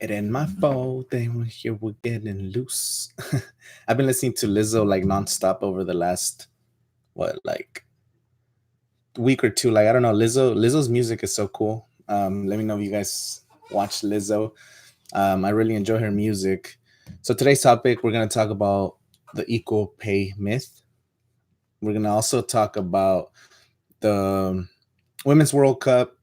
It ain't my fault. They were here. We're getting loose. I've been listening to Lizzo like nonstop over the last like week or two. Like I don't know, Lizzo's music is so cool. Let me know if you guys watch Lizzo. I really enjoy her music. So today's topic, we're gonna talk about the equal pay myth. We're gonna also talk about the Women's World Cup.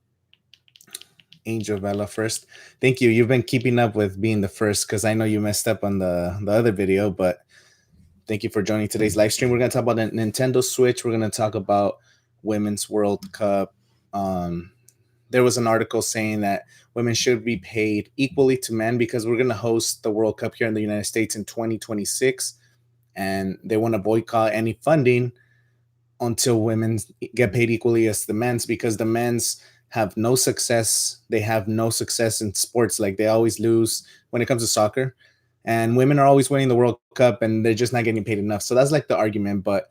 Angel Vela first. Thank you. You've been keeping up with being the first because I know you messed up on the other video, but thank you for joining today's live stream. We're gonna talk about the Nintendo Switch. We're gonna talk about Women's World Cup. There was an article saying that women should be paid equally to men because we're gonna host the World Cup here in the United States in 2026, and they want to boycott any funding until women get paid equally as the men's because the men's have no success. They have no success in sports. Like they always lose when it comes to soccer. And women are always winning the World Cup and they're just not getting paid enough. So that's like the argument, but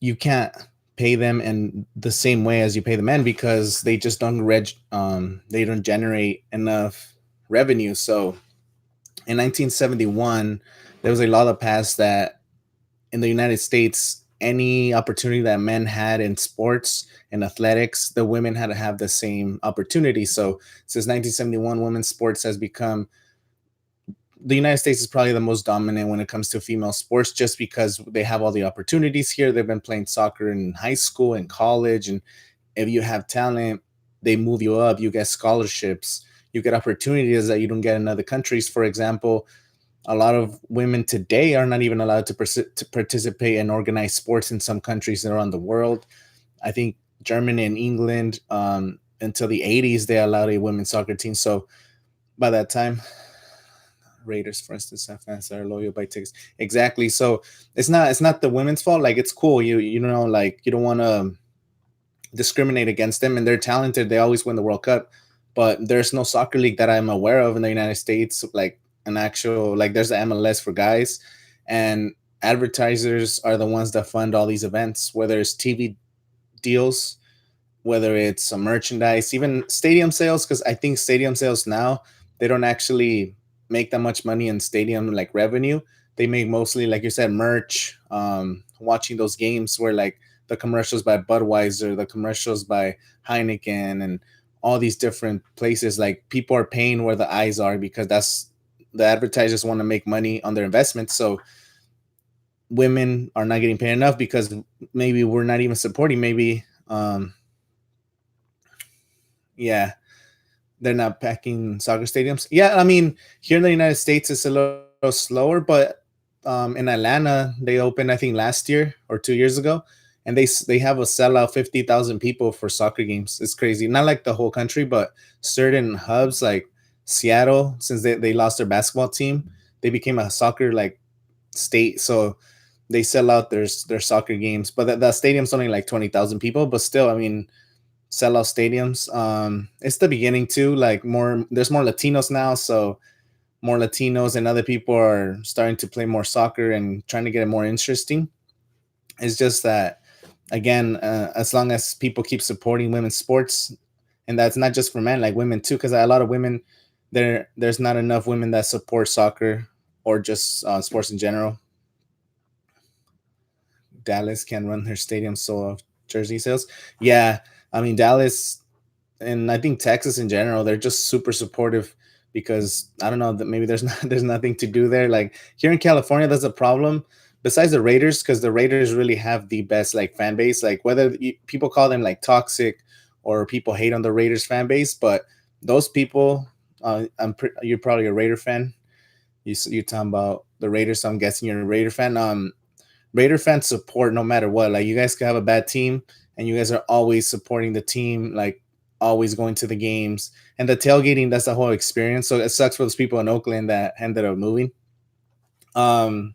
you can't pay them in the same way as you pay the men because they just they don't generate enough revenue. So in 1971, there was a law that passed that in the United States, any opportunity that men had in sports and athletics, the women had to have the same opportunity. So since 1971, women's sports has become the United States is probably the most dominant when it comes to female sports just because they have all the opportunities here. They've been playing soccer in high school and college. And if you have talent, they move you up. You get scholarships. You get opportunities that you don't get in other countries. For example, a lot of women today are not even allowed to participate in organized sports in some countries around the world. I think Germany and England, until the 80s, they allowed a women's soccer team. So by that time, Raiders, for instance, have fans that are loyal by tickets. Exactly. So it's not the women's fault. Like it's cool. You know like you don't want to discriminate against them, and they're talented. They always win the World Cup, but there's no soccer league that I'm aware of in the United States. Like an actual like there's the MLS for guys, and advertisers are the ones that fund all these events, whether it's TV deals, whether it's a merchandise, even stadium sales. Because I think stadium sales now they don't actually make that much money in stadium like revenue. They make mostly, like you said, merch. Watching those games where like the commercials by Budweiser, the commercials by Heineken, and all these different places. Like people are paying where the eyes are because that's the advertisers want to make money on their investments. So women are not getting paid enough because maybe we're not even supporting. Maybe yeah, they're not packing soccer stadiums. Yeah, I mean, here in the United States, it's a little slower, but in Atlanta, they opened, I think, last year or 2 years ago, and they have a sellout 50,000 people for soccer games. It's crazy. Not like the whole country, but certain hubs like Seattle, since they lost their basketball team, they became a soccer like state. So they sell out their soccer games, but the stadium's only like 20,000 people. But still, I mean, sellout stadiums. It's the beginning too. Like there's more Latinos now, so more Latinos and other people are starting to play more soccer and trying to get it more interesting. It's just that again, as long as people keep supporting women's sports, and that's not just for men, like women too, because a lot of women there's not enough women that support soccer or just sports in general. Dallas can run their stadium so jersey sales. Yeah, I mean Dallas and I think Texas in general, they're just super supportive because I don't know that maybe there's not there's nothing to do there. Like here in California, that's a problem. Besides the Raiders, because the Raiders really have the best like fan base. Like whether people call them like toxic or people hate on the Raiders fan base, but those people, you're probably a Raider fan. You're talking about the Raiders, so I'm guessing you're a Raider fan. Raider fans support no matter what. Like you guys could have a bad team, and you guys are always supporting the team, like always going to the games and the tailgating. That's the whole experience. So it sucks for those people in Oakland that ended up moving. Um.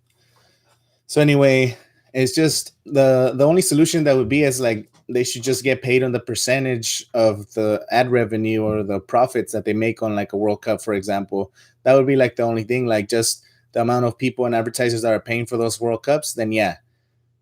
So anyway, it's just the only solution that would be is like they should just get paid on the percentage of the ad revenue or the profits that they make on like a World Cup, for example. That would be like the only thing. Like just the amount of people and advertisers that are paying for those World Cups. Then yeah,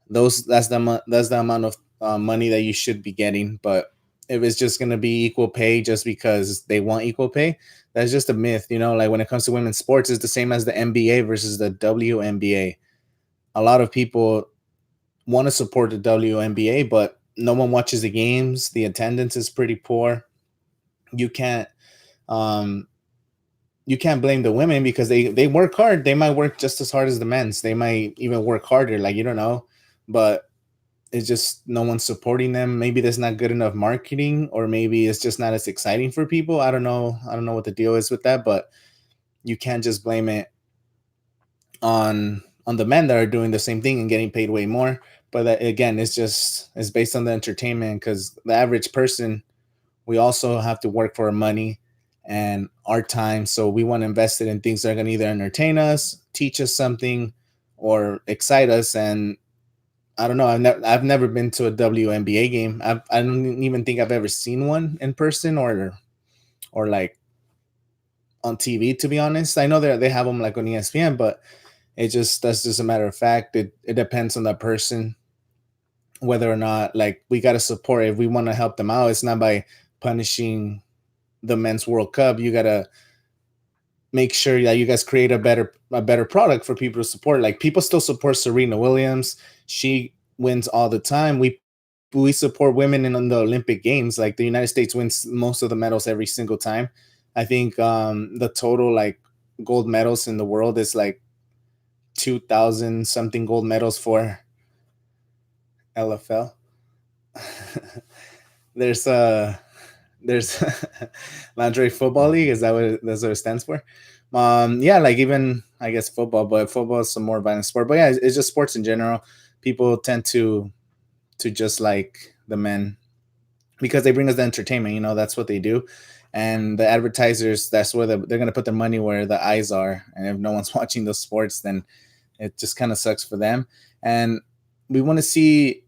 that's the amount of money that you should be getting. But if it's just going to be equal pay just because they want equal pay. That's just a myth, you know. Like when it comes to women's sports, it's the same as the NBA versus the WNBA. A lot of people want to support the WNBA, but no one watches the games. The attendance is pretty poor. You can't um you can't blame the women because they work hard. They might work just as hard as the men's. They might even work harder, like you don't know. But it's just no one's supporting them. Maybe there's not good enough marketing, or maybe it's just not as exciting for people. I don't know. I don't know what the deal is with that, but you can't just blame it on the men that are doing the same thing and getting paid way more. But that, again, it's based on the entertainment, because the average person, we also have to work for our money and our time. So we want to invest it in things that are going to either entertain us, teach us something, or excite us. And I don't know. I've never been to a WNBA game. I don't even think I've ever seen one in person, or like on TV. To be honest, I know they have them like on ESPN, but that's just a matter of fact. It depends on the person whether or not, like, we got to support. If we want to help them out, it's not by punishing the men's World Cup. You gotta make sure that you guys create a better product for people to support. Like, people still support Serena Williams. She wins all the time. We support women in the Olympic Games. Like, the United States wins most of the medals every single time. I think the total, like, gold medals in the world is like 2,000 something gold medals for LFL. there's there's Lingerie Football League. Is that that's what it stands for? Yeah, like, even I guess football, but football is some more violent sport. But yeah, it's just sports in general. People tend to just like the men because they bring us the entertainment. You know, that's what they do. And the advertisers, that's where they're going to put their money where the eyes are. And if no one's watching those sports, then it just kind of sucks for them. And we want to see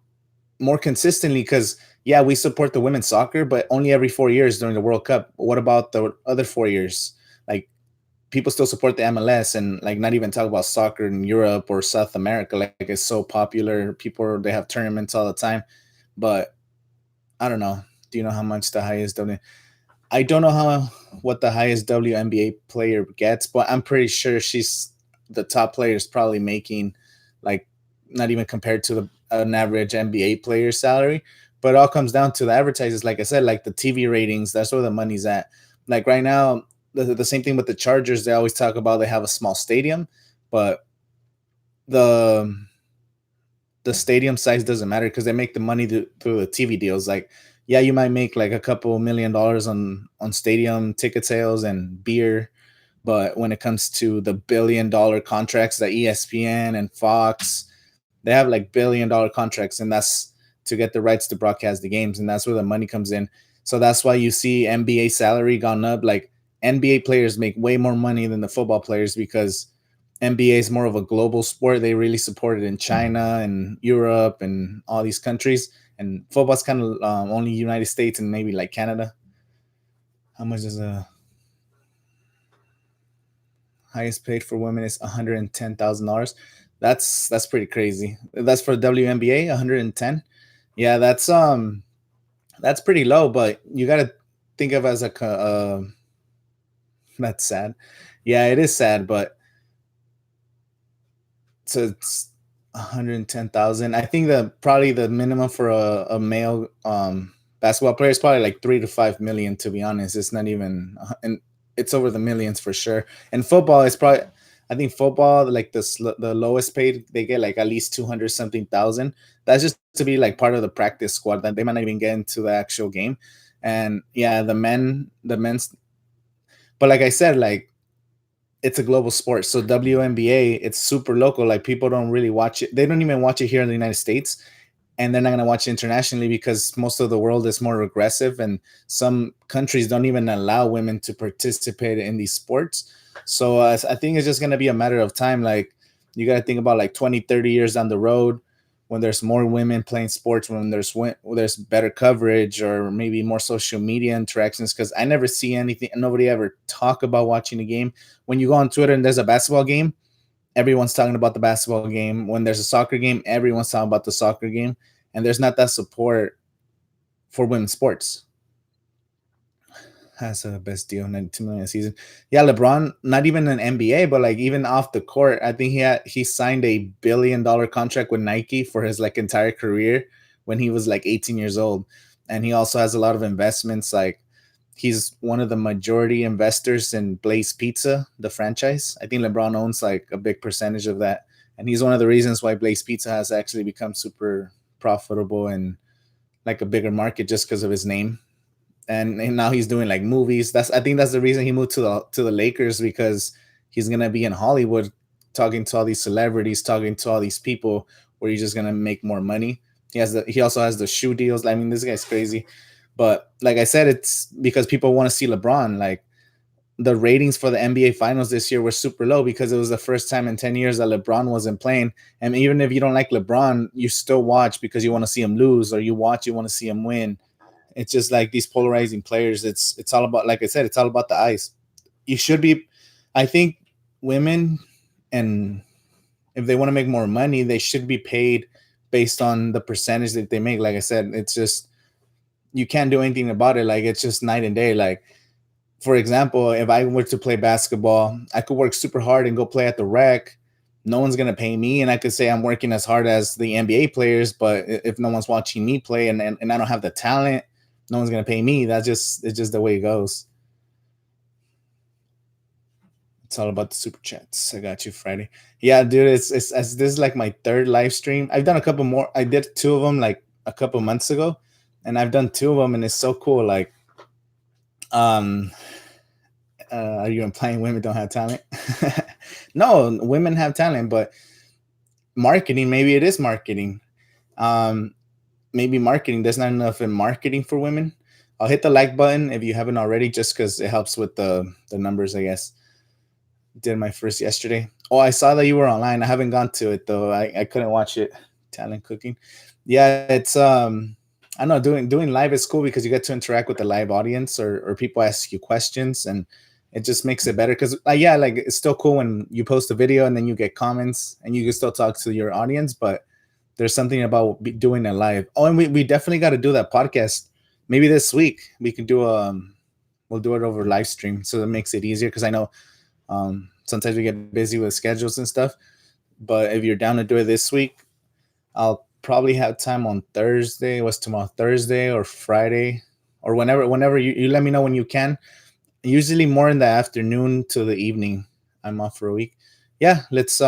more consistently, because yeah, we support the women's soccer, but only every 4 years during the World Cup. What about the other 4 years? Like, people still support the MLS, and like, not even talk about soccer in Europe or South America. Like, it's so popular. People, they have tournaments all the time. But I don't know. Do you know how much the highest I don't know how what the highest WNBA player gets, but I'm pretty sure she's the top player is probably making, like, not even compared to an average NBA player salary. But it all comes down to the advertisers, like I said, like the TV ratings. That's where the money's at. Like right now, the same thing with the Chargers. They always talk about they have a small stadium, but the the stadium size doesn't matter because they make the money through the TV deals. Like, yeah, you might make like a couple $1 million on stadium ticket sales and beer, but when it comes to the $1 billion contracts that ESPN and Fox, they have like $1 billion contracts, and that's to get the rights to broadcast the games, and that's where the money comes in. So that's why you see NBA salary gone up. Like, NBA players make way more money than the football players because NBA is more of a global sport. They really support it in China and Europe and all these countries. And football's kind of only United States and maybe like Canada. How much is the highest paid for women is $110,000. That's pretty crazy. That's for WNBA, 110. Yeah, that's pretty low, but you got to think of as that's sad. Yeah, it is sad, but so it's 110,000. I think that probably the minimum for a male basketball player is probably like 3 to 5 million. To be honest, it's not even, and it's over the millions for sure. And football is probably, I think football, like the lowest paid, they get like at least 200 something thousand. That's just to be like part of the practice squad. That they might not even get into the actual game. And yeah, the men's, but like I said, like, it's a global sport. So WNBA, it's super local. Like, people don't really watch it. They don't even watch it here in the United States, and they're not going to watch it internationally because most of the world is more aggressive, and some countries don't even allow women to participate in these sports. So I think it's just going to be a matter of time. Like, you got to think about like 20, 30 years down the road, when there's more women playing sports, when there's better coverage, or maybe more social media interactions. Because I never see anything, nobody ever talk about watching a game. When you go on Twitter and there's a basketball game, everyone's talking about the basketball game. When there's a soccer game, everyone's talking about the soccer game. And there's not that support for women's sports. Has a best deal, 92 million a season. Yeah, LeBron, not even an NBA, but like even off the court, I think he signed $1 billion contract with Nike for his like entire career when he was like 18 years old. And he also has a lot of investments. Like he's one of the majority investors in Blaze Pizza, the franchise. I think LeBron owns like a big percentage of that. And he's one of the reasons why Blaze Pizza has actually become super profitable and like a bigger market just because of his name. And now he's doing like movies. I think that's the reason he moved to the Lakers, because he's gonna be in Hollywood talking to all these celebrities, talking to all these people, where he's just gonna make more money. He also has the shoe deals. I mean, this guy's crazy. But like I said, it's because people want to see LeBron. Like the ratings for the NBA finals this year were super low because it was the first time in 10 years that LeBron wasn't playing. And even if you don't like LeBron, you still watch because you want to see him lose, or you want to see him win. It's just like these polarizing players. It's all about, like I said, it's all about the eyes. You should be, I think, women, and if they want to make more money, they should be paid based on the percentage that they make. Like I said, it's just, you can't do anything about it. Like it's just night and day. Like for example, if I were to play basketball, I could work super hard and go play at the rec. No one's gonna pay me, and I could say I'm working as hard as the NBA players. But if no one's watching me play, and I don't have the talent, no one's gonna pay me. It's just the way it goes. It's all about the super chats. I got you, Friday. Yeah, dude. This is like my third live stream. I've done a couple more. I did two of them like a couple months ago, and I've done two of them, and it's so cool. Like, um, are you implying women don't have talent? No, women have talent, but marketing. Maybe it is marketing. Um, Maybe marketing. There's not enough in marketing for women. I'll hit the like button if you haven't already, just because it helps with the numbers, I guess. Did my first yesterday. Oh, I saw that you were online. I haven't gone to it though. I couldn't watch it. Talent cooking. Yeah, it's I know doing live is cool because you get to interact with the live audience, or people ask you questions, and it just makes it better. Because yeah, like it's still cool when you post a video and then you get comments and you can still talk to your audience, but there's something about doing it live. Oh, and we definitely got to do that podcast. Maybe this week we can do we'll do it over live stream, so that makes it easier. Because I know sometimes we get busy with schedules and stuff. But if you're down to do it this week, I'll probably have time on Thursday. What's tomorrow? Thursday or Friday, or whenever you let me know when you can. Usually more in the afternoon to the evening. I'm off for a week. Yeah, let's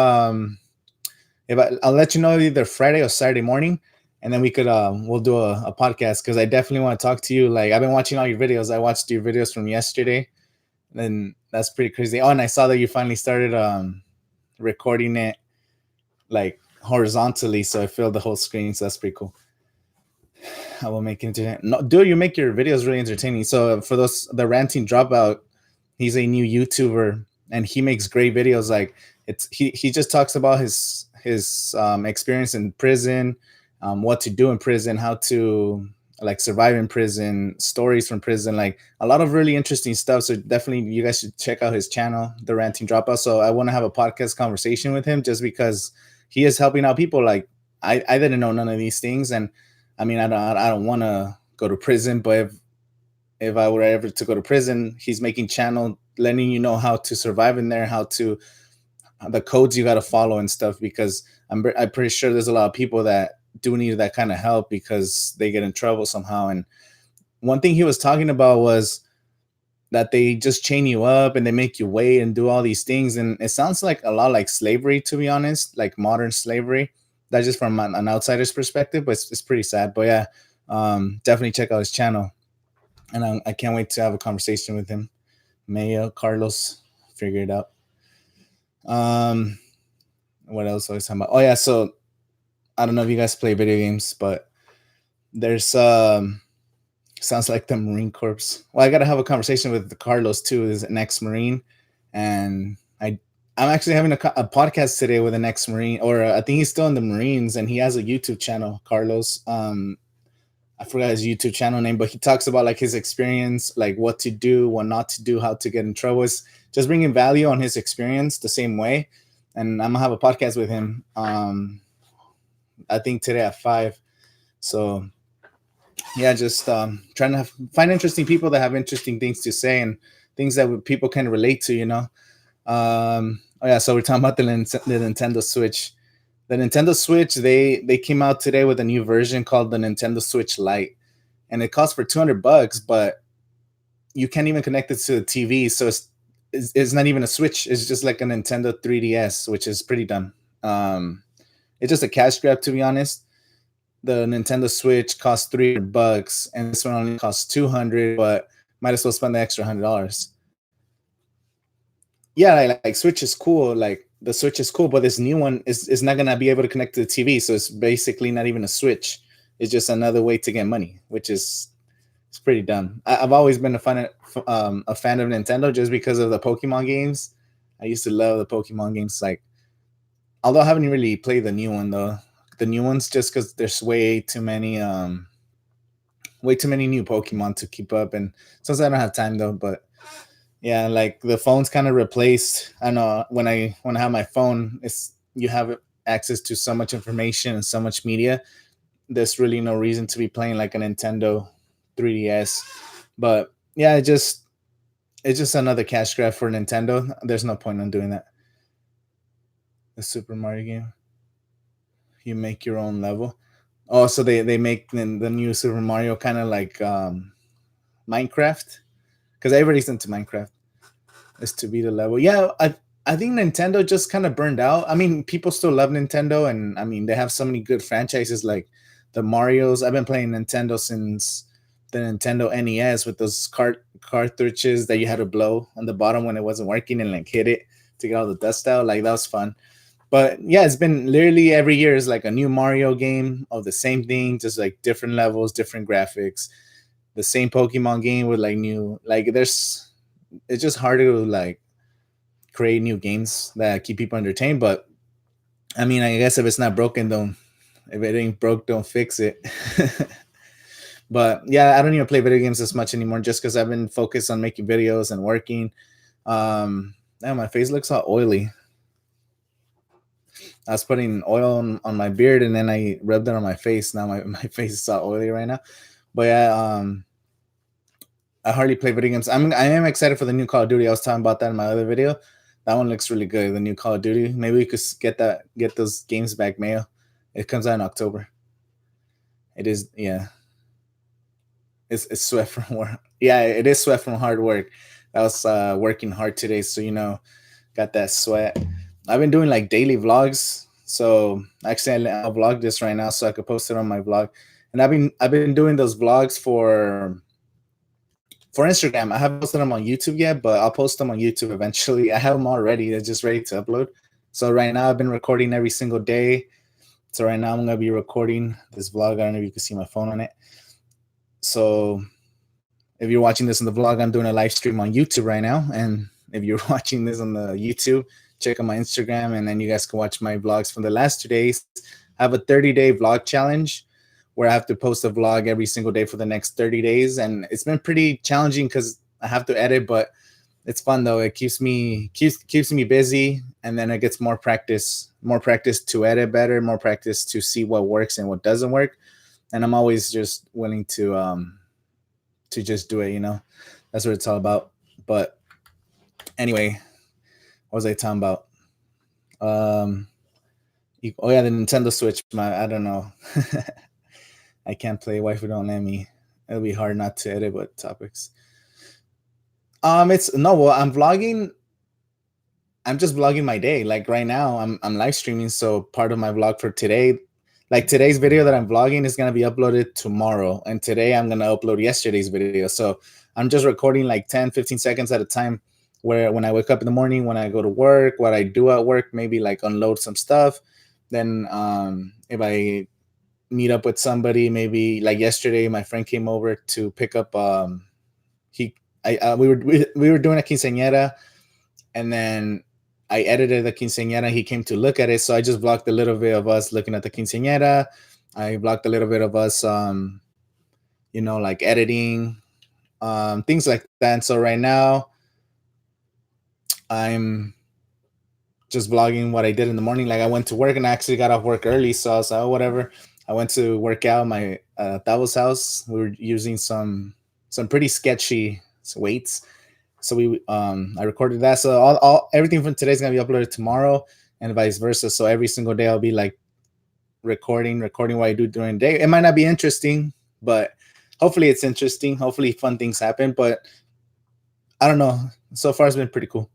if I'll let you know either Friday or Saturday morning, and then we'll do a podcast, because I definitely want to talk to you. Like I've been watching all your videos. I watched your videos from yesterday, and that's pretty crazy. Oh, and I saw that you finally started recording it like horizontally, so I filled the whole screen. So that's pretty cool. I will make internet. No, dude, you make your videos really entertaining. So for the ranting dropout, he's a new YouTuber, and he makes great videos. Like he just talks about his experience in prison, what to do in prison, how to like survive in prison, stories from prison, like a lot of really interesting stuff. So definitely you guys should check out his channel, The Ranting Dropout. So I want to have a podcast conversation with him, just because he is helping out people. Like I didn't know none of these things, and I mean I don't want to go to prison, but if I were ever to go to prison, he's making channel letting you know how to survive in there, how to the codes you got to follow and stuff. Because I'm pretty sure there's a lot of people that do need that kind of help because they get in trouble somehow. And one thing he was talking about was that they just chain you up and they make you wait and do all these things, and it sounds like a lot like slavery, to be honest, like modern slavery. That's just from an outsider's perspective, but it's pretty sad. But yeah, definitely check out his channel, and I can't wait to have a conversation with him. Mayo Carlos, figure it out. What else was I talking about? Oh yeah, so I don't know if you guys play video games, but there's sounds like the Marine Corps. Well, I got to have a conversation with Carlos too, is an ex-Marine, and I'm actually having a podcast today with an ex-Marine, or I think he's still in the Marines, and he has a YouTube channel, Carlos. I forgot his YouTube channel name, but he talks about like his experience, like what to do, what not to do, how to get in trouble. It's just bringing value on his experience the same way. And I'm gonna have a podcast with him. I think today at 5. So yeah, just trying to find interesting people that have interesting things to say and things that people can relate to, you know. Oh yeah, so we're talking about the Nintendo Switch. The Nintendo Switch, they came out today with a new version called the Nintendo Switch Lite, and it costs for $200, but you can't even connect it to the TV, so it's not even a Switch. It's just like a Nintendo 3DS, which is pretty dumb. It's just a cash grab, to be honest. The Nintendo Switch costs $300, and this one only costs 200, but might as well spend the extra $100. Yeah, like Switch is cool. Like the Switch is cool, but this new one is not gonna be able to connect to the TV, so it's basically not even a Switch. It's just another way to get money, which is it's pretty dumb. I've always been a fan of Nintendo just because of the Pokemon games. I used to love the Pokemon games. Like, although I haven't really played the new one though. The new ones just because there's way too many new Pokemon to keep up, and since I don't have time though, but yeah, like the phone's kind of replaced. I know when I have my phone, it's you have access to so much information and so much media. There's really no reason to be playing like a Nintendo 3DS. But yeah, it's just another cash grab for Nintendo. There's no point in doing that. The Super Mario game, you make your own level. Oh, so they make the new Super Mario kind of like Minecraft, because everybody's into Minecraft. Is to be the level. Yeah, I think Nintendo just kind of burned out. I mean, people still love Nintendo, and I mean they have so many good franchises like the Mario's. I've been playing Nintendo since the Nintendo NES with those cartridges that you had to blow on the bottom when it wasn't working and like hit it to get all the dust out. Like that was fun. But yeah, it's been literally every year is like a new Mario game of the same thing, just like different levels, different graphics. The same Pokemon game with like new like there's it's just hard to like create new games that keep people entertained. But I mean, I guess if it's not broken, don't if it ain't broke, don't fix it. But yeah, I don't even play video games as much anymore just because I've been focused on making videos and working. Yeah, my face looks all oily. I was putting oil on my beard and then I rubbed it on my face. Now my face is all oily right now. But yeah, I hardly play video games. I am excited for the new Call of Duty. I was talking about that in my other video. That one looks really good. The new Call of Duty. Maybe we could get those games back mail. It comes out in October. It is yeah. It's sweat from work. Yeah, it is sweat from hard work. I was working hard today, so got that sweat. I've been doing like daily vlogs. So actually, I'll vlog this right now so I could post it on my vlog. And I've been doing those vlogs for Instagram. I haven't posted them on YouTube yet, but I'll post them on YouTube eventually. I have them all ready. They're just ready to upload. So right now I've been recording every single day. So right now I'm gonna be recording this vlog. I don't know if you can see my phone on it. So if you're watching this in the vlog, I'm doing a live stream on YouTube right now. And if you're watching this on the YouTube, check out my Instagram, and then you guys can watch my vlogs from the last 2 days. I have a 30-day vlog challenge where I have to post a vlog every single day for the next 30 days. And it's been pretty challenging because I have to edit, but it's fun though. It keeps me busy, and then it gets more practice to edit better, more practice to see what works and what doesn't work. And I'm always just willing to just do it, That's what it's all about. But anyway, what was I talking about? Oh yeah, the Nintendo Switch. I don't know. I can't play. Waifu don't let me. It'll be hard not to edit with topics. It's no. Well, I'm vlogging. I'm just vlogging my day. Like right now, I'm live streaming. So part of my vlog for today, like today's video that I'm vlogging, is gonna be uploaded tomorrow, and today I'm gonna upload yesterday's video. So I'm just recording like 10, 15 seconds at a time. Where when I wake up in the morning, when I go to work, what I do at work, maybe like unload some stuff. Then if I meet up with somebody, maybe like yesterday my friend came over to pick up he I we were doing a quinceañera, and then I edited the quinceañera. He came to look at it, so I just vlogged a little bit of us looking at the quinceañera. I vlogged a little bit of us like editing, things like that. And so right now I'm just vlogging what I did in the morning. Like I went to work and I actually got off work early, so I was like, oh, whatever. I went to work out my Tavo's house. We were using some pretty sketchy weights. So I recorded that. So all everything from today's gonna be uploaded tomorrow and vice versa. So every single day I'll be like recording what I do during the day. It might not be interesting, but hopefully it's interesting. Hopefully fun things happen. But I don't know. So far it's been pretty cool.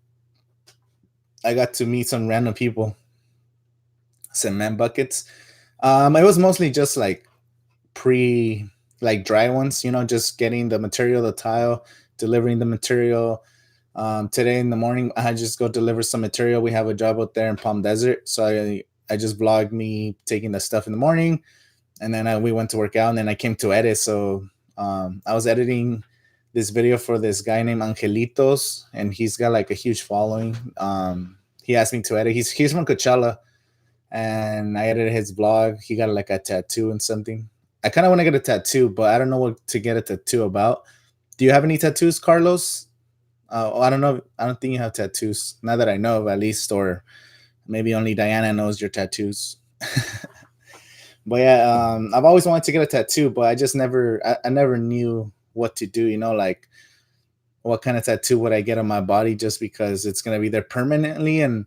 I got to meet some random people, some man buckets. It was mostly just like pre like dry ones, just getting the material, the tile, delivering the material. Today in the morning, I just go deliver some material. We have a job out there in Palm Desert, so I just vlogged me taking the stuff in the morning, and then we went to work out, and then I came to edit. So I was editing this video for this guy named Angelitos, and he's got like a huge following. He asked me to edit. He's from Coachella, and I edited his vlog. He got like a tattoo and something. I kind of want to get a tattoo, but I don't know what to get a tattoo about. Do you have any tattoos, Carlos? I don't know. I don't think you have tattoos. Not that I know of, at least, or maybe only Diana knows your tattoos. But yeah, I've always wanted to get a tattoo, but I just I never knew what to do. Like what kind of tattoo would I get on my body, just because it's gonna be there permanently. And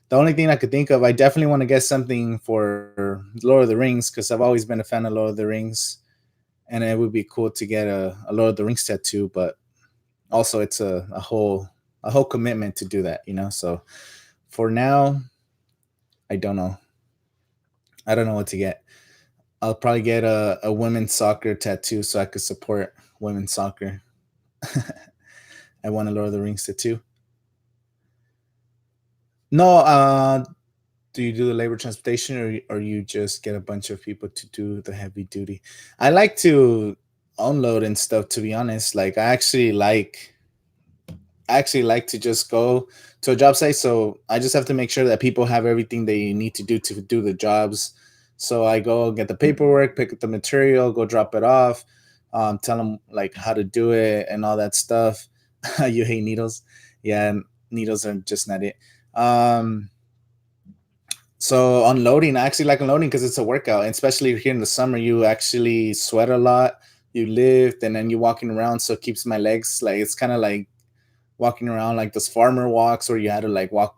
the only thing I could think of, I definitely want to get something for Lord of the Rings, because I've always been a fan of Lord of the Rings, and it would be cool to get a Lord of the Rings tattoo. But also, it's a whole commitment to do that. So for now, I don't know. I don't know what to get. I'll probably get a women's soccer tattoo so I could support women's soccer. I want a Lord of the Rings tattoo. No, do you do the labor transportation, or you just get a bunch of people to do the heavy duty? I like to unload and stuff, to be honest. Like I actually like to just go to a job site. So I just have to make sure that people have everything they need to do the jobs. So I go get the paperwork, pick up the material, go drop it off, tell them like how to do it and all that stuff. You hate needles? Yeah, needles are just not it. So unloading, I actually like unloading because it's a workout, and especially here in the summer, you actually sweat a lot. You lift, and then you're walking around, so it keeps my legs like, it's kind of like walking around like those farmer walks where you had to like walk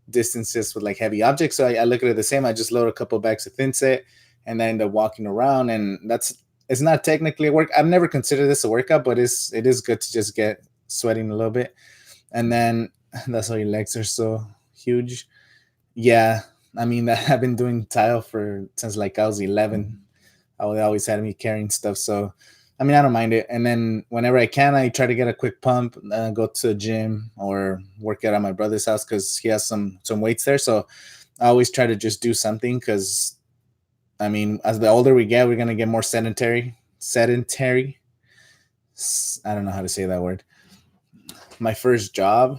distances with like heavy objects. So I look at it the same. I just load a couple of bags of thin set and then end up walking around, and it's not technically a work. I've never considered this a workout, but it is good to just get sweating a little bit. And then that's why your legs are so huge. Yeah, I mean, I've been doing tile since like I was 11. I always had me carrying stuff, so I mean, I don't mind it. And then whenever I can, I try to get a quick pump, go to the gym or work out at my brother's house because he has some weights there. So I always try to just do something because, I mean, as the older we get, we're gonna get more sedentary. Sedentary. I don't know how to say that word. My first job.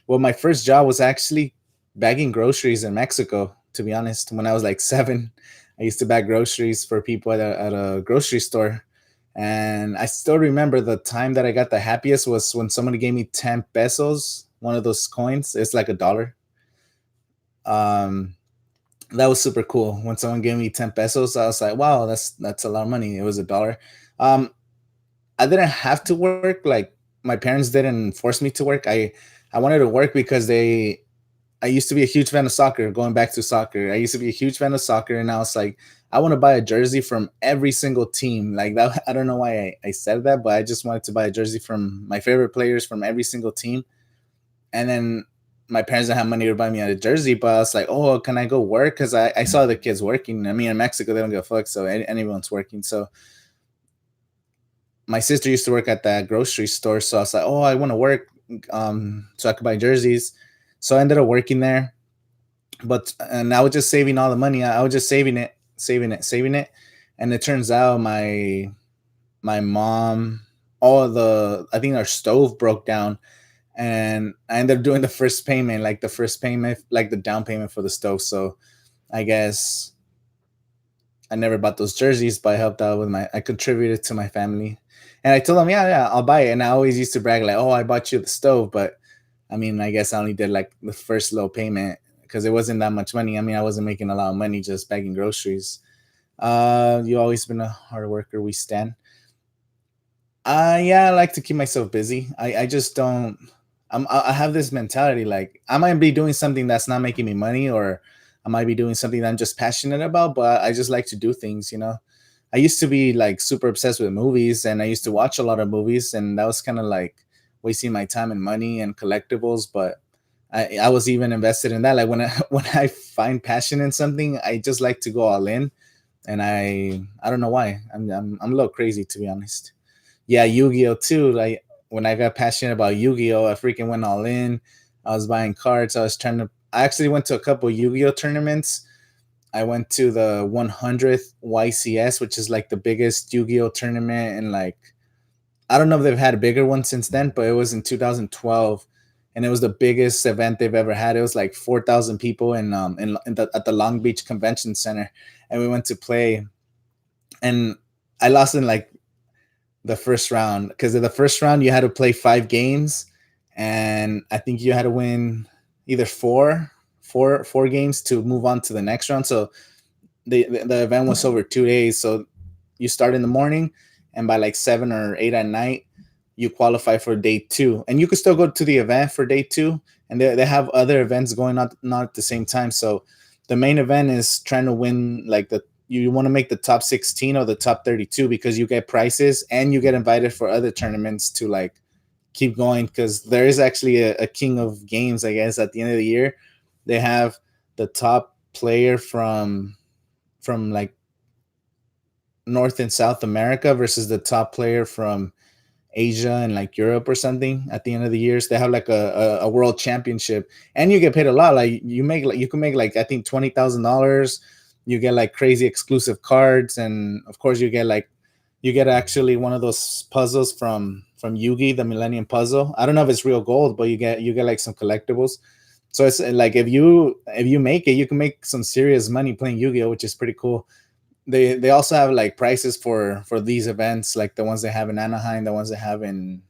Well, my first job was actually bagging groceries in Mexico. To be honest, when I was like 7, I used to bag groceries for people at a grocery store. And I still remember the time that I got the happiest was when somebody gave me 10 pesos, one of those coins. It's like $1. Um, that was super cool. When someone gave me 10 pesos, I was like, wow, that's a lot of money. It was $1. Um, I didn't have to work. Like my parents didn't force me to work. I wanted to work because I used to be a huge fan of soccer. Going back to soccer, I used to be a huge fan of soccer, and I was like, I want to buy a jersey from every single team. Like that, I don't know why I said that, but I just wanted to buy a jersey from my favorite players from every single team. And then my parents didn't have money to buy me a jersey, but I was like, oh, can I go work? Because I saw the kids working. I mean, in Mexico, they don't give a fuck, so anyone's working. So my sister used to work at that grocery store, so I was like, oh, I want to work, so I could buy jerseys. So I ended up working there, and I was just saving all the money. I was just saving it, and it turns out my mom, I think our stove broke down, and I ended up doing the first payment, like the down payment for the stove. So I guess I never bought those jerseys, but I helped out I contributed to my family. And I told them, yeah, I'll buy it. And I always used to brag like, oh, I bought you the stove. But I mean, I guess I only did like the first little payment because it wasn't that much money. I mean, I wasn't making a lot of money just bagging groceries. You always been a hard worker. We stand. Yeah, I like to keep myself busy. I just don't. I have this mentality like I might be doing something that's not making me money, or I might be doing something that I'm just passionate about. But I just like to do things. I used to be like super obsessed with movies, and I used to watch a lot of movies, and that was kind of like wasting my time and money and collectibles. But I was even invested in that. Like when I when I find passion in something, I just like to go all in, and I don't know why. I'm a little crazy, to be honest. Yeah, Yu-Gi-Oh too. Like when I got passionate about Yu-Gi-Oh, I freaking went all in. I was buying cards. I was trying to. I actually went to a couple Yu-Gi-Oh tournaments. I went to the 100th YCS, which is like the biggest Yu-Gi-Oh tournament, and like I don't know if they've had a bigger one since then, but it was in 2012, and it was the biggest event they've ever had. It was like 4,000 people at the Long Beach Convention Center, and we went to play, and I lost in like the first round, because in the first round you had to play 5 games, and I think you had to win either four games to move on to the next round. So the event was over 2 days. So you start in the morning, and by like 7 or 8 at night, you qualify for day two, and you could still go to the event for day two. And they have other events going on, not at the same time. So the main event is trying to win, like the you want to make the top 16 or the top 32, because you get prizes and you get invited for other tournaments to like keep going, because there is actually a king of games, I guess. At the end of the year, they have the top player from like North and South America versus the top player from Asia and like Europe or something. At the end of the years, they have like a world championship, and you get paid a lot. Like you can make like I think $20,000. You get like crazy exclusive cards, and of course you get actually one of those puzzles from Yugi, the Millennium Puzzle. I don't know if it's real gold, but you get like some collectibles. So it's like if you make it, you can make some serious money playing Yu-Gi-Oh, which is pretty cool. They also have like prices for these events, like the ones they have in Anaheim, the ones they have in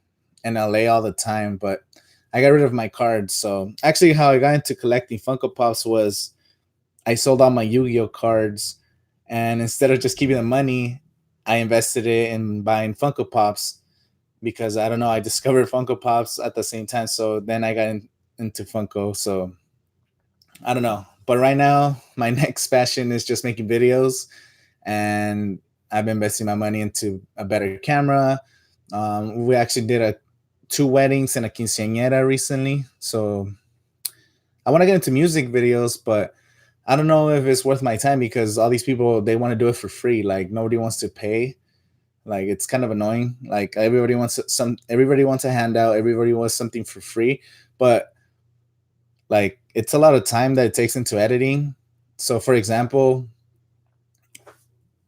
LA all the time. But I got rid of my cards. So actually, how I got into collecting Funko Pops was I sold all my Yu-Gi-Oh cards, and instead of just keeping the money, I invested it in buying Funko Pops, because I don't know, I discovered Funko Pops at the same time. So then I got into Funko. So I don't know. But right now, my next passion is just making videos, and I've been investing my money into a better camera. We actually did a 2 weddings and a quinceañera recently, so I want to get into music videos, but I don't know if it's worth my time, because all these people, they want to do it for free. Like nobody wants to pay. Like it's kind of annoying. Like everybody wants a handout. Everybody wants something for free, but like it's a lot of time that it takes into editing. So for example,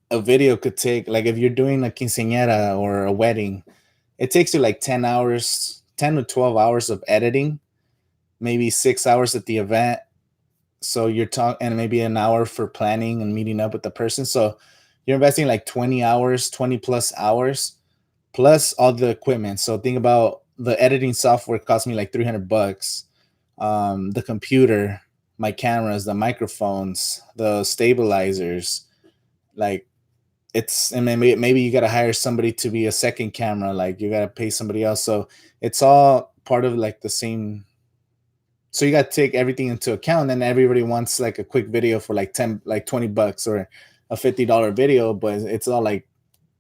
a video could take, like if you're doing a quinceañera or a wedding, it takes you like 10 hours, 10 to 12 hours of editing, maybe 6 hours at the event. So you're talking, and maybe an hour for planning and meeting up with the person. So you're investing like 20 hours, 20 plus hours, plus all the equipment. So think about the editing software cost me like $300. The computer, my cameras, the microphones, the stabilizers, like it's, and maybe you got to hire somebody to be a second camera, like you got to pay somebody else. So it's all part of like the same. So you got to take everything into account, and everybody wants like a quick video for like 10, like $20 or a $50 video, but it's all like,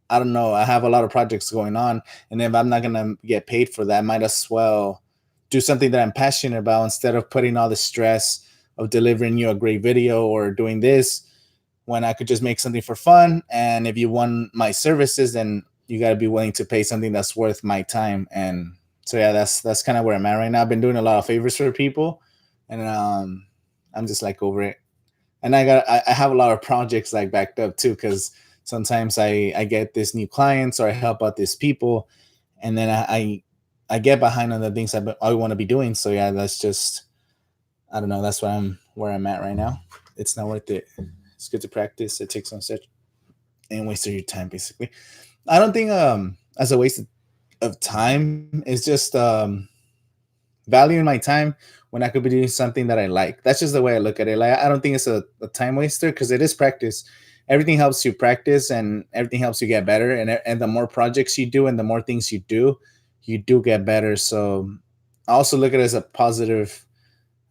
I don't know, I have a lot of projects going on, and if I'm not going to get paid for that, I might as well do something that I'm passionate about, instead of putting all the stress of delivering you a great video or doing this, when I could just make something for fun. And if you want my services, then you got to be willing to pay something that's worth my time. And so yeah, that's kind of where I'm at right now. I've been doing a lot of favors for people, and I'm just like over it. And I have a lot of projects like backed up too, because sometimes I get this new clients, or I help out these people, and then I get behind on the things I want to be doing. So yeah, that's just, I don't know. That's where I'm at right now. It's not worth it. It's good to practice. It takes on such and waste of your time, basically. I don't think as a waste of time is just valuing my time when I could be doing something that I like. That's just the way I look at it. Like I don't think it's a time waster, because it is practice. everything helps you practice and everything helps you get better. And the more projects you do and the more things you do get better. So I also look at it as a positive.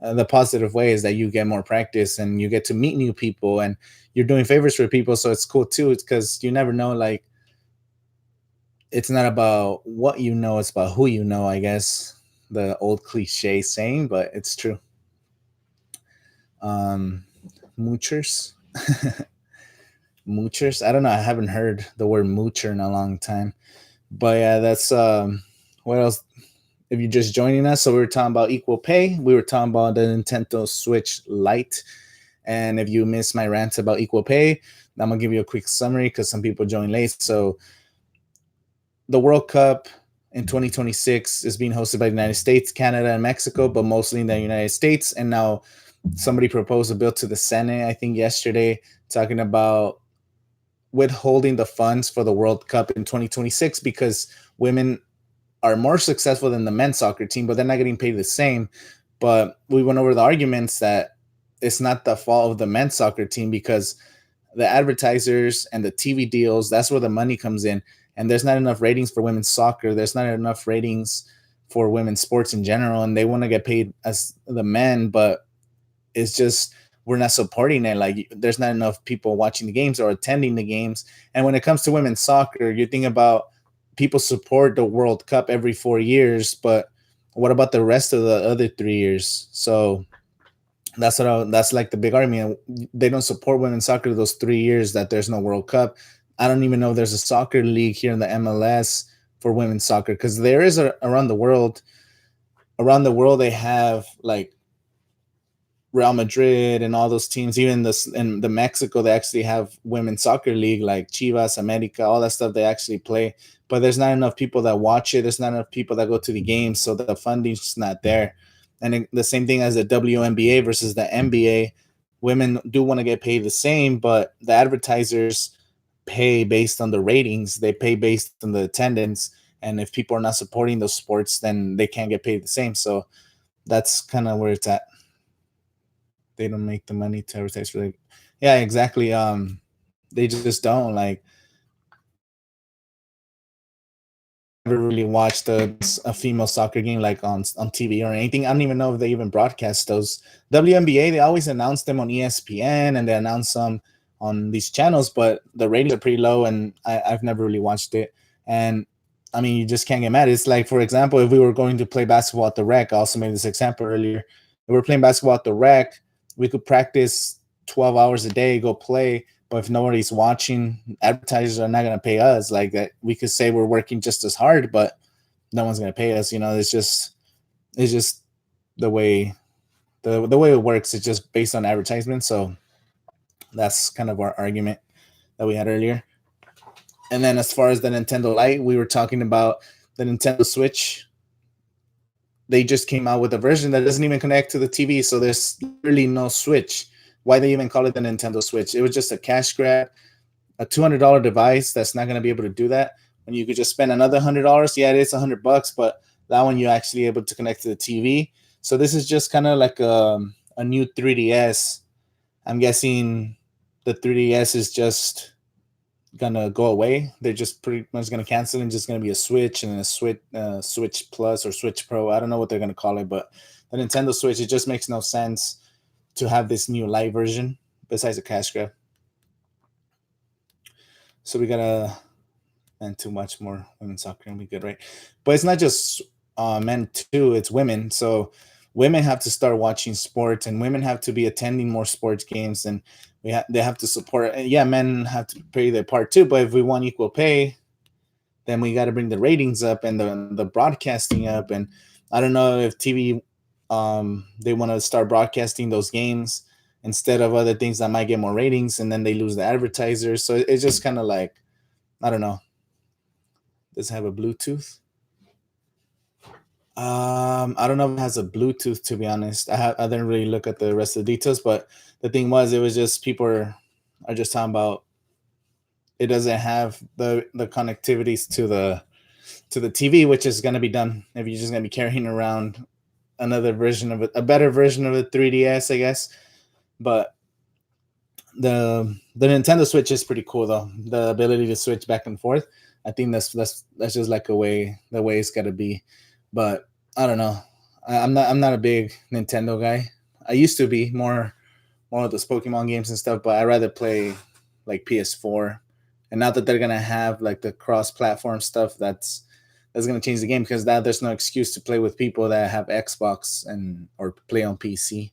The positive way is that you get more practice and you get to meet new people and you're doing favors for people. So it's cool too. It's because you never know, like, it's not about what you know, it's about who you know, I guess. The old cliche saying, but it's true. Um, moochers. Moochers. I don't know. I haven't heard the word moocher in a long time. But yeah, that's what else? If you're just joining us, so we were talking about equal pay. We were talking about the Nintendo Switch Lite. And if you missed my rant about equal pay, I'm gonna give you a quick summary because some people joined late. So the World Cup in 2026 is being hosted by the United States, Canada, and Mexico, but mostly in the United States. And now somebody proposed a bill to the Senate, I think yesterday, talking about withholding the funds for the World Cup in 2026 because women are more successful than the men's soccer team, but they're not getting paid the same. But we went over the arguments that it's not the fault of the men's soccer team because the advertisers and the TV deals, that's where the money comes in. And there's not enough ratings for women's soccer. There's not enough ratings for women's sports in general. And they want to get paid as the men, but it's just we're not supporting it. Like there's not enough people watching the games or attending the games. And when it comes to women's soccer, you think about people support the World Cup every 4 years, but what about the rest of the other 3 years? So that's like the big argument. They don't support women's soccer those 3 years that there's no World Cup. I don't even know if there's a soccer league here in the MLS for women's soccer because there is around the world. Around the world, they have like Real Madrid and all those teams. Even this in the Mexico, they actually have women's soccer league like Chivas, America, all that stuff. They actually play, but there's not enough people that watch it. There's not enough people that go to the games, so the funding's just not there. And the same thing as the WNBA versus the NBA. Women do want to get paid the same, but the advertisers pay based on the ratings. They pay based on the attendance. And if people are not supporting those sports, then they can't get paid the same. So that's kind of where it's at. They don't make the money to advertise for like, yeah, exactly. They just don't like never really watched a female soccer game like on TV or anything. I don't even know if they even broadcast those. WNBA, they always announce them on ESPN and they announce them on these channels, but the ratings are pretty low and I've never really watched it. And I mean, you just can't get mad. It's like, for example, if we were going to play basketball at the rec, I also made this example earlier. If we were playing basketball at the rec, we could practice 12 hours a day, go play, but if nobody's watching, advertisers are not going to pay us. Like that, we could say we're working just as hard, but no one's going to pay us. You know, it's just the way the way it works. It's just based on advertisement. So that's kind of our argument that we had earlier. And then as far as the Nintendo Lite, we were talking about the Nintendo Switch. They just came out with a version that doesn't even connect to the TV, so there's literally no Switch. Why they even call it the Nintendo Switch? It was just a cash grab, a $200 device that's not going to be able to do that. When you could just spend another $100, yeah, it is $100, but that one you're actually able to connect to the TV. So this is just kind of like a new 3DS. I'm guessing the 3DS is just gonna go away. They're just pretty much gonna cancel and just gonna be a Switch and a Switch Plus or Switch Pro. I don't know what they're gonna call it, but the Nintendo Switch, it just makes no sense to have this new light version besides a cash grab. So we gotta and too much more women's soccer and be good, right? But it's not just men too; it's women. So women have to start watching sports, and women have to be attending more sports games, and they have to support. And yeah, men have to play their part too. But if we want equal pay, then we got to bring the ratings up and the broadcasting up. And I don't know if TV they want to start broadcasting those games instead of other things that might get more ratings, and then they lose the advertisers. So it's just kind of like I don't know. Does it have a Bluetooth? I don't know if it has a Bluetooth to be honest. I didn't really look at the rest of the details, but the thing was, it was just people are just talking about it doesn't have the connectivities to the TV, which is going to be done if you're just going to be carrying around another version of it, a better version of the 3DS, I guess. But the Nintendo Switch is pretty cool though. The ability to switch back and forth. I think that's just like the way it's gotta be. But I don't know. I'm not a big Nintendo guy. I used to be more of those Pokemon games and stuff, but I rather play like PS4. And now that they're gonna have like the cross-platform stuff, that's gonna change the game because now there's no excuse to play with people that have Xbox and or play on PC.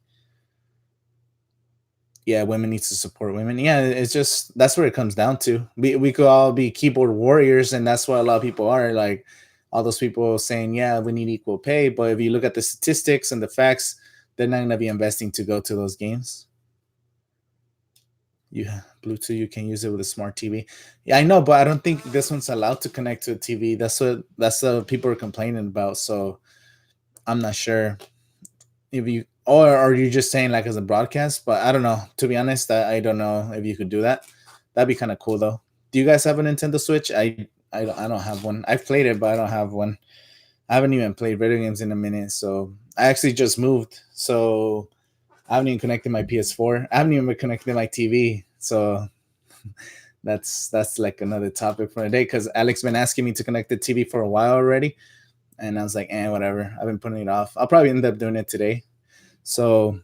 Yeah, women needs to support women. Yeah, it's just that's where it comes down to. We could all be keyboard warriors, and that's what a lot of people are. Like all those people saying, "Yeah, we need equal pay," but if you look at the statistics and the facts, they're not gonna be investing to go to those games. Yeah, Bluetooth, you can use it with a smart TV. Yeah, I know, but I don't think this one's allowed to connect to a TV. That's what people are complaining about. So I'm not sure if you or are you just saying like as a broadcast, but I don't know. To be honest, I don't know if you could do that. That'd be kind of cool though. Do you guys have a Nintendo Switch? I don't have one. I've played it, but I don't have one. I haven't even played video games in a minute. So I actually just moved. So I haven't even connected my PS4. I haven't even connected my TV. So that's like another topic for a day because Alex been asking me to connect the TV for a while already, and I was like, whatever. I've been putting it off. I'll probably end up doing it today. So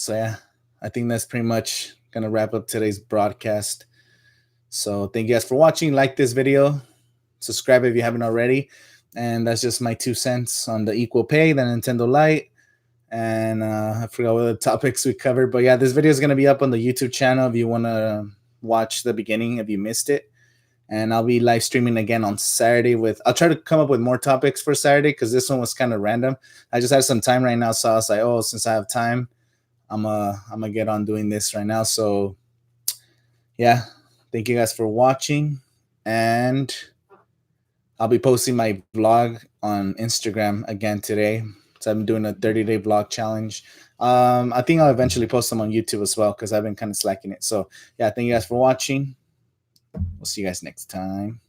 yeah, I think that's pretty much gonna wrap up today's broadcast. So thank you guys for watching. Like this video, subscribe if you haven't already, and that's just my 2 cents on the equal pay, the Nintendo Lite, and I forgot what the topics we covered. But yeah, this video is gonna be up on the YouTube channel if you want to watch the beginning if you missed it. And I'll be live streaming again on Saturday I'll try to come up with more topics for Saturday because this one was kind of random. I just had some time right now, so I was like, oh, since I have time, I'm gonna get on doing this right now. So yeah, thank you guys for watching, and I'll be posting my vlog on Instagram again today. So I'm doing a 30-day vlog challenge. I think I'll eventually post them on YouTube as well because I've been kind of slacking it. So yeah, thank you guys for watching. We'll see you guys next time.